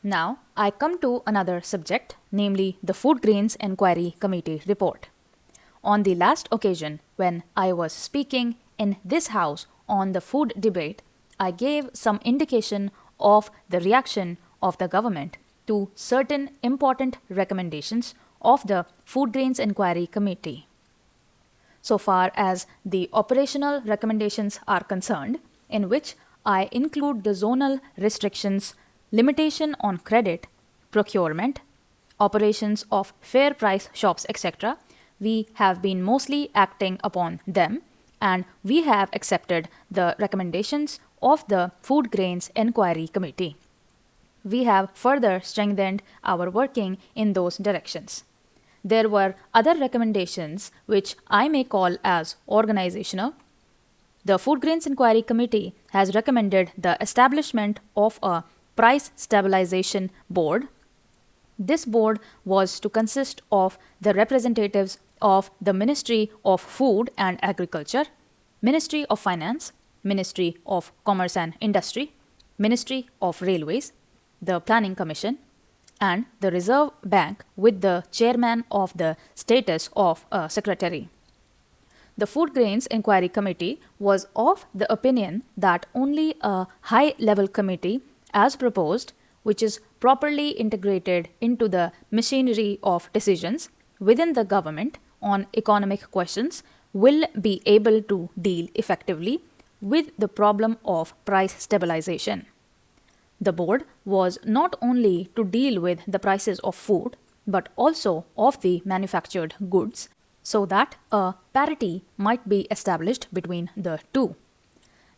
Now, I come to another subject, namely the Food Grains Enquiry Committee report. On the last occasion when I was speaking in this house on the food debate, I gave some indication of the reaction of the government to certain important recommendations of the Food Grains Enquiry Committee. So far as the operational recommendations are concerned, in which I include the zonal restrictions, limitation on credit, procurement, operations of fair price shops, etc., we have been mostly acting upon them, and we have accepted the recommendations of the Food Grains Enquiry Committee. We have further strengthened our working in those directions. There were other recommendations which I may call as organizational. The Food Grains Inquiry Committee has recommended the establishment of a price stabilization board. This board was to consist of the representatives of the Ministry of Food and Agriculture, Ministry of Finance, Ministry of Commerce and Industry, Ministry of Railways, the Planning Commission, and the Reserve Bank with the chairman of the status of a secretary. The Food Grains Inquiry Committee was of the opinion that only a high-level committee, as proposed, which is properly integrated into the machinery of decisions within the government on economic questions, will be able to deal effectively with the problem of price stabilization. The board was not only to deal with the prices of food, but also of the manufactured goods, so that a parity might be established between the two.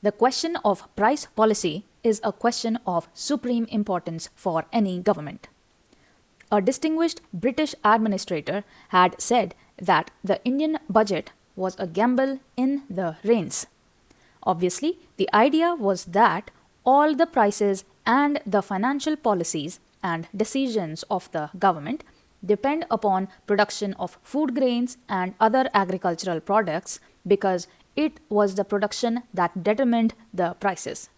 The question of price policy is a question of supreme importance for any government. A distinguished British administrator had said that the Indian budget was a gamble in the rains. Obviously, the idea was that all the prices and the financial policies and decisions of the government depend upon production of food grains and other agricultural products, because it was the production that determined the prices.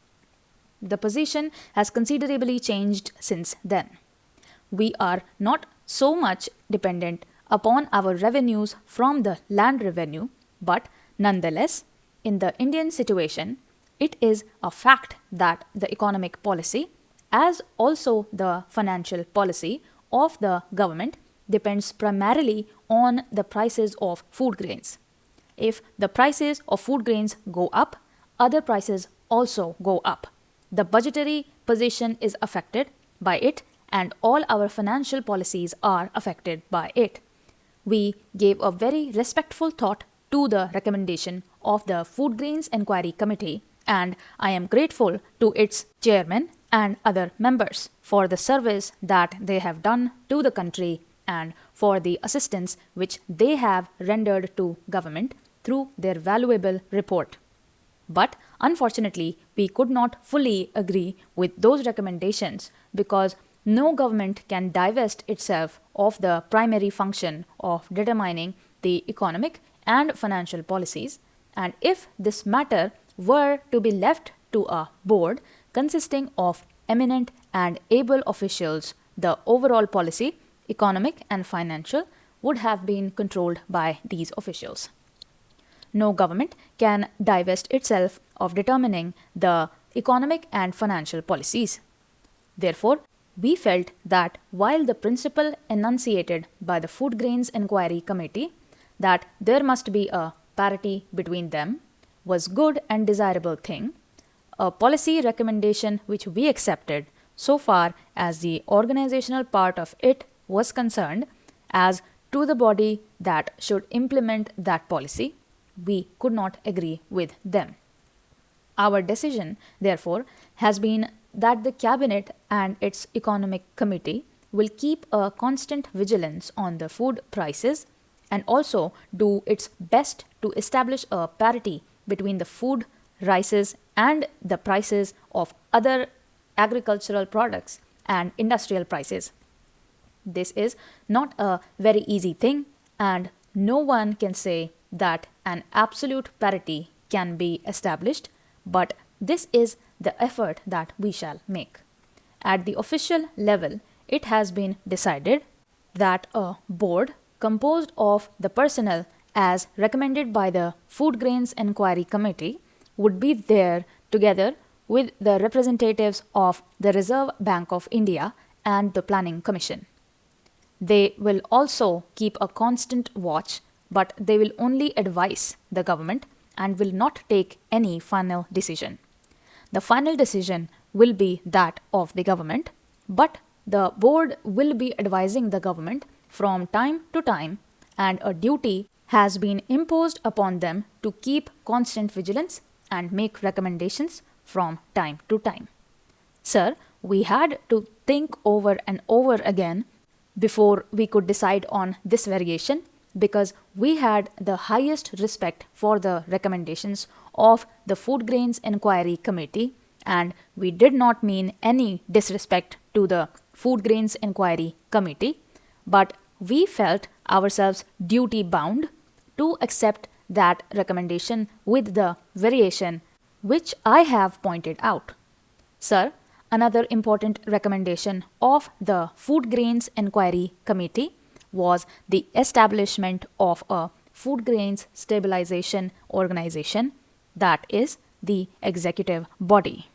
The position has considerably changed since then. We are not so much dependent upon our revenues from the land revenue, but nonetheless, in the Indian situation, it is a fact that the economic policy, as also the financial policy of the government, depends primarily on the prices of food grains. If the prices of food grains go up, other prices also go up. The budgetary position is affected by it, and all our financial policies are affected by it. We gave a very respectful thought to the recommendation of the Food Grains Enquiry Committee, and I am grateful to its chairman and other members for the service that they have done to the country and for the assistance which they have rendered to government through their valuable report. But unfortunately, we could not fully agree with those recommendations, because no government can divest itself of the primary function of determining the economic and financial policies, and if this matter were to be left to a board consisting of eminent and able officials, the overall policy, economic and financial, would have been controlled by these officials. No government can divest itself of determining the economic and financial policies. Therefore, we felt that while the principle enunciated by the Food Grains Enquiry Committee, that there must be a parity between them, was good and desirable thing, a policy recommendation which we accepted so far as the organizational part of it was concerned, as to the body that should implement that policy, we could not agree with them. Our decision, therefore, has been that the Cabinet and its Economic Committee will keep a constant vigilance on the food prices and also do its best to establish a parity between the food, rices, and the prices of other agricultural products and industrial prices. This is not a very easy thing, and no one can say that an absolute parity can be established, but this is the effort that we shall make. at the official level, it has been decided that a board composed of the personnel as recommended by the Food Grains Enquiry Committee would be there together with the representatives of the Reserve Bank of India and the Planning Commission. They will also keep a constant watch, but they will only advise the government and will not take any final decision. The final decision will be that of the government, but the board will be advising the government from time to time, and a duty has been imposed upon them to keep constant vigilance and make recommendations from time to time. Sir, we had to think over and over again before we could decide on this variation, because we had the highest respect for the recommendations of the Food Grains Enquiry Committee, and we did not mean any disrespect to the Food Grains Enquiry Committee, but we felt ourselves duty bound to accept that recommendation with the variation which I have pointed out. Sir, another important recommendation of the Food Grains Enquiry Committee was the establishment of a Food Grains Stabilization Organization, that is, the executive body.